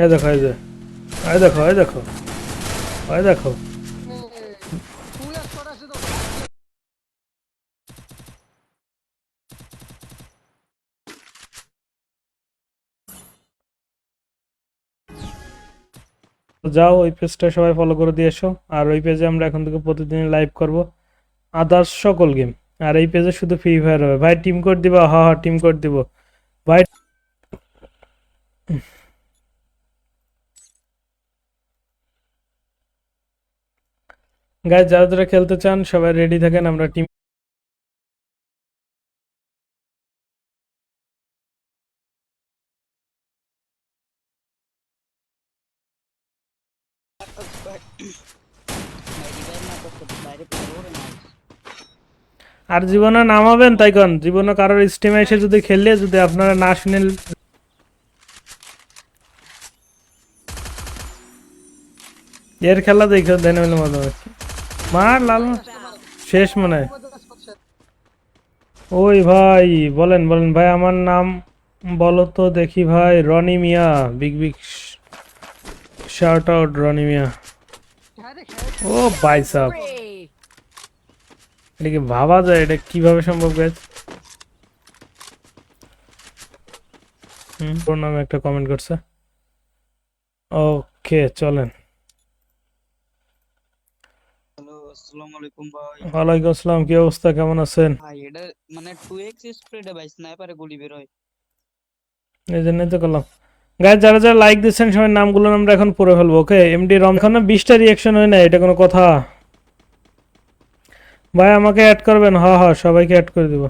এই দেখো, এই যে, এই দেখো, এই দেখো, এই দেখো। যাও ওই পেজটা সবাই ফলো করে দিয়ে এসো। আর ওই পেজে আমরা এখন থেকে প্রতিদিন লাইভ করব আদার্স সকল গেম। আর এই পেজে শুধু ফ্রি ফায়ার হবে। ভাই টিম কোড দিবা? হ্যাঁ হ্যাঁ, টিম কোড দিব ভাই। গাইজ, যারা যারা খেলতে চান সবাই রেডি থাকেন, আমরা টিম। আর জীবনে নামাবেন তাই কোন জীবনে কারোর স্টিমে এসে যদি খেললে যদি আপনারা না শুনেন, এর খেলা দেখে দেন হইলে মজা হবে। মার লাল শেষ মনে হয়। ওই ভাই, বলেন বলেন ভাই, আমার নাম বলো তো দেখি ভাই। Roni Mia, big big shout out Roni Mia. ও ভাই সাহেব, এটা কি ভাবা যায়? এটা কিভাবে সম্ভব গাইজ? ওর নামে একটা কমেন্ট করছে। ওকে চলেন। হ্যালো, আসসালামু আলাইকুম ভাই। ওয়ালাইকুম আসসালাম, কি অবস্থা, কেমন আছেন? ভাই এটা মানে 2x স্প্রেডে ভাই স্নাইপারে গুলি বের হয়। এই জন্যই তো করলাম। গাইজ, যারা যারা লাইক দিচ্ছেন সবাই নামগুলো আমরা এখন পড়ে ফেলবো। ওকে, এমডি রম। এখন 20টা রিয়াকশন হয় না, এটা কোনো কথা? ভাই আমাকে অ্যাড করবেন? হ্যাঁ হ্যাঁ, সবাইকে অ্যাড করে দিব।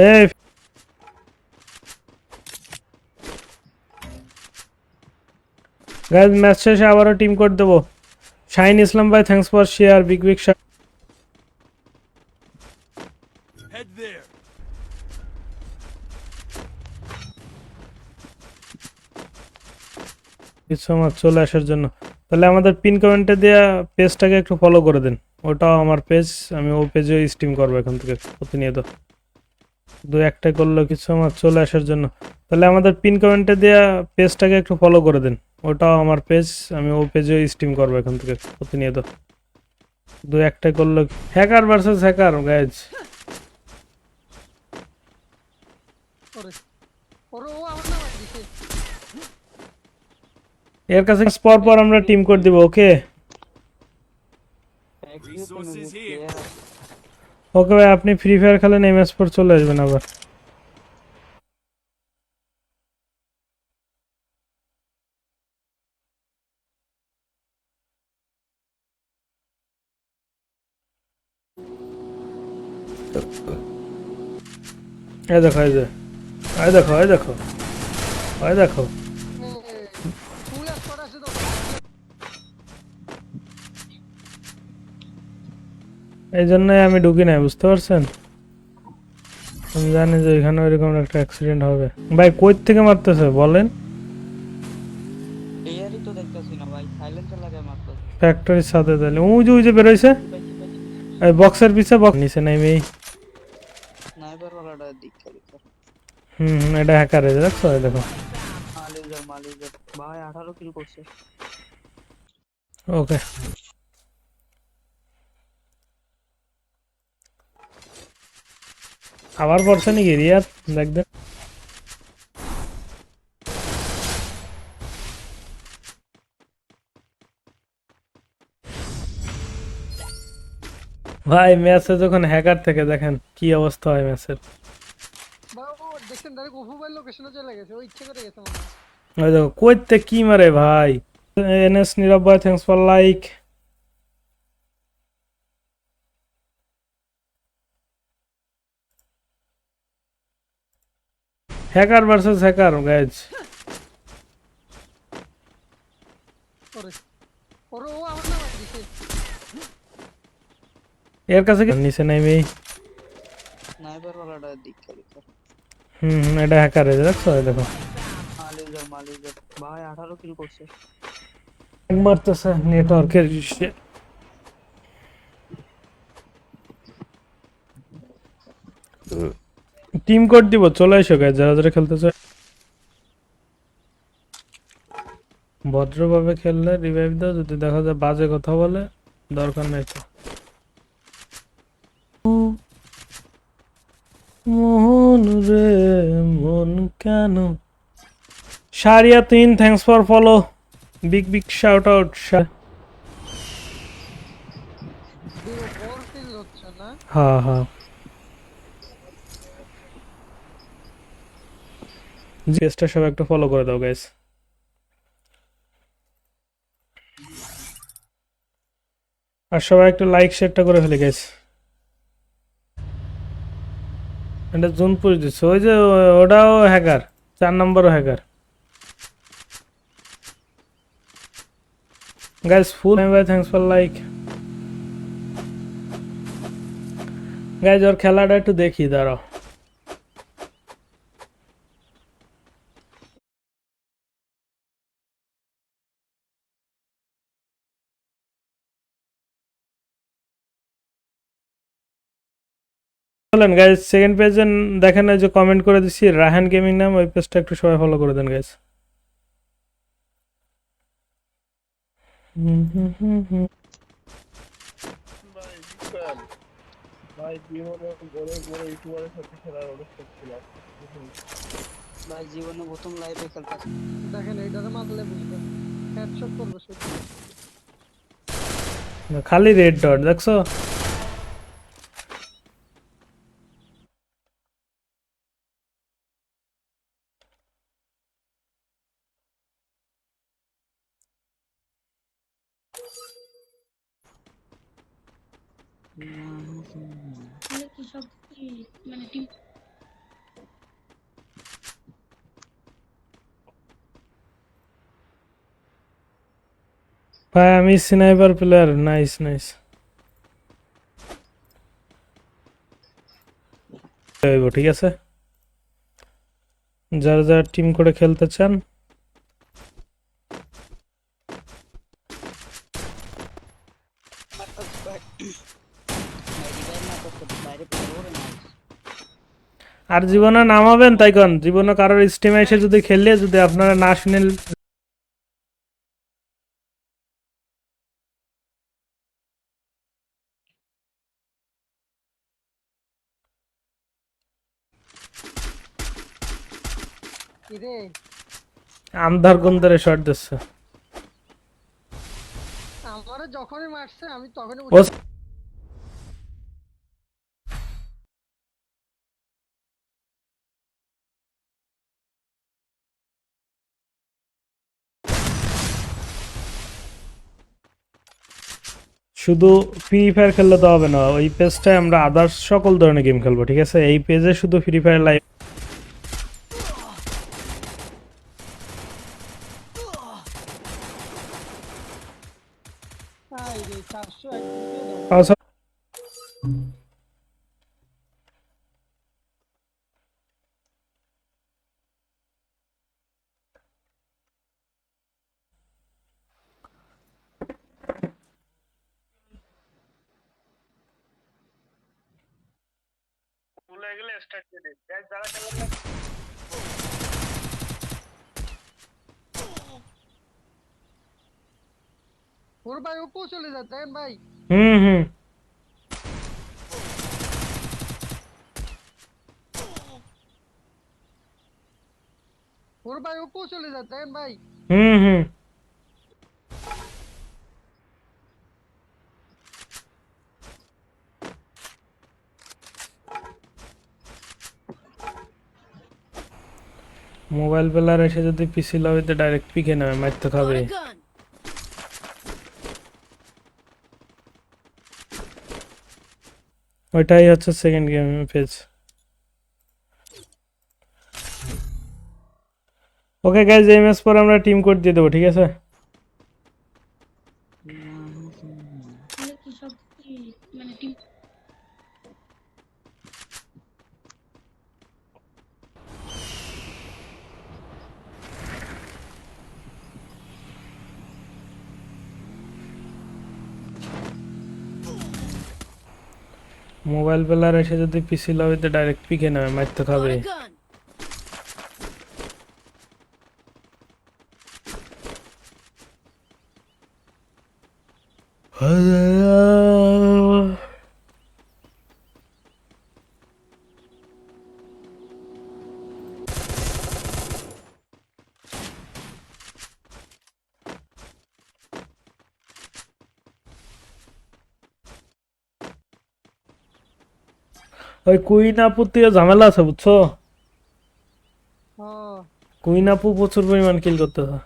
এই গাইজ, ম্যাচ শেষে আবারও টিম কোড দেবো। শাহিন ইসলাম ভাই, thanks for share. Big big কিছু আমার চলে আসার জন্য। তাহলে আমাদের পিন কমেন্টে দেওয়া পেজটাকে একটু ফলো করে দিন। ওটাও আমার পেজ, আমি ও পেজে স্ট্রিম করবো এখন থেকে প্রতিনিয়ত। দু একটা করলো কিছু আমার চলে আসার জন্য। তাহলে আমাদের পিন কমেন্টে দেওয়া পেজটাকে একটু ফলো করে দিন। ওটাও আমার পেজ, আমি ও পেজে স্ট্রিম করবো এখন থেকে প্রতিনিয়ত। দু একটা করলো। Hacker versus hacker guys. এর কাছে পর পর আমরা টিম কোড দিব। ওকে ওকে ভাই, আপনি ফ্রি ফায়ার খেলেন, MS4 চলে আসবেন আবার। এই দেখো, এই যে, এই দেখো, এই দেখো, এই দেখো। এই জন্যই আমি ঢুকি নাই, বুঝতে পারছেন? আমি জানি যে এখানে ওইরকম একটা অ্যাক্সিডেন্ট হবে। ভাই কই থেকে মারতেছে বলেন? এয়ারই তো দেখতাছি না ভাই, সাইলেন্সার লাগায় মারতাছে। ফ্যাক্টরির সাথে তাহলে ওই যে বেরোইছে এই বক্সের পিছে, বক্স নিচে নাই মেয়ে। স্নাইপার ওয়ালাটা দিক খালি কর। এটা হ্যাকার, এই দেখছো, এই দেখো। মালিজার ভাই 18 কিল করছে। ওকে, আবার পড়ছে নাকি রিয়াদ? দেখ দেখ। ভাই ম্যাচে যখন হ্যাকার থেকে দেখেন কি অবস্থা হয় ম্যাচের। ওই দেখো কইতে কি মারে ভাই। NS নীরব ভাই, thanks for like. Hacker versus hacker guys. এর কাছে নিচে নাই মেয়ে। স্নাইপার ওয়ালাটা দিক খালি কর। এটা হ্যাকার, এই দেখছো, এই দেখো। মালিকের ভাই 18 কিল করছে। মারতেছে নেটওয়ার্কের ইস্যু। টিম কোড দিব, চলে এসো গাইস যারা যারা খেলতে চায়। ভদ্রভাবে খেললে রিভাইভ দাও, যদি দেখা যায় বাজে কথা বলে দরকার নাই তো। মোহন রে মন কেন। Shariya 3 thanks for follow, big big shout out. হ্যাঁ হ্যাঁ, জিএসটা সব একটু ফলো করে দাও গাইস। আর সবাই একটু লাইক শেয়ারটা করে ফেলে গাইস। এটা জুন পুশ দিচ্ছে, ওই যে ওটাও হ্যাকার, 4 নম্বরও হ্যাকার গাইস। ফুল ভাই থ্যাঙ্কস ফর লাইক গাইস। ওর খেলাটা একটু দেখি, দাঁড়াও। বলেন গাইস, সেকেন্ড পেজে দেখেন এই যে কমেন্ট করে দিছি রাহান গেমিং নাম, ওই পেজটা একটু সবাই ফলো করে দেন গাইস। ভাই জীবনে প্রথম লাইভে খেলতেছে। দেখেন এইটারে মারলে বুঝবেন হেডশট করবে সে। খালি রেড ডট দেখছো। ভাই আমি স্নাইপার প্লেয়ার। Nice nice. ঠিক আছে, যারা যারা টিম করে খেলতে চান আর জীবনে নামাবেন তাই কোন, জীবনে কারোর স্টিমে এসে যদি খেললে যদি আপনারা না শুনেন কিরে আমদার গন্ধরে শট দিচ্ছে। আমারে যখনই মারছে আমি তখনই ও শুধু ফ্রি ফায়ার খেললে তো হবে না, ওই পেজটায় আমরা আদার্স সকল ধরনের গেম খেলবো, ঠিক আছে? এই পেজে শুধু ফ্রি ফায়ার লাইভ। আই রে 401 দিয়ে দাও। ওর ভাই উপো চলে যায় দেখেন ভাই। হুম হুম। ওর ভাই উপো চলে যায় দেখেন ভাই। হুম হুম। মোবাইল প্লেয়ার এসে যদি পিসি লবিতে ডাইরেক্ট পিকে নেবে, মারতে খাবে। ওইটাই হচ্ছে second game page. Okay guys, এই ম্যাচ পর আমরা টিম কোড দিয়ে দেবো, ঠিক আছে? মোবাইল প্লেয়ার এসে যদি পিসি লবিতে ডাইরেক্ট পিকে নেয় মারতে খাবে। Got a gun. ওই কুইন আপুতেও ঝামেলা আছে বুঝছো, ও কুইন আপু প্রচুর পরিমাণ কিল করতেছে।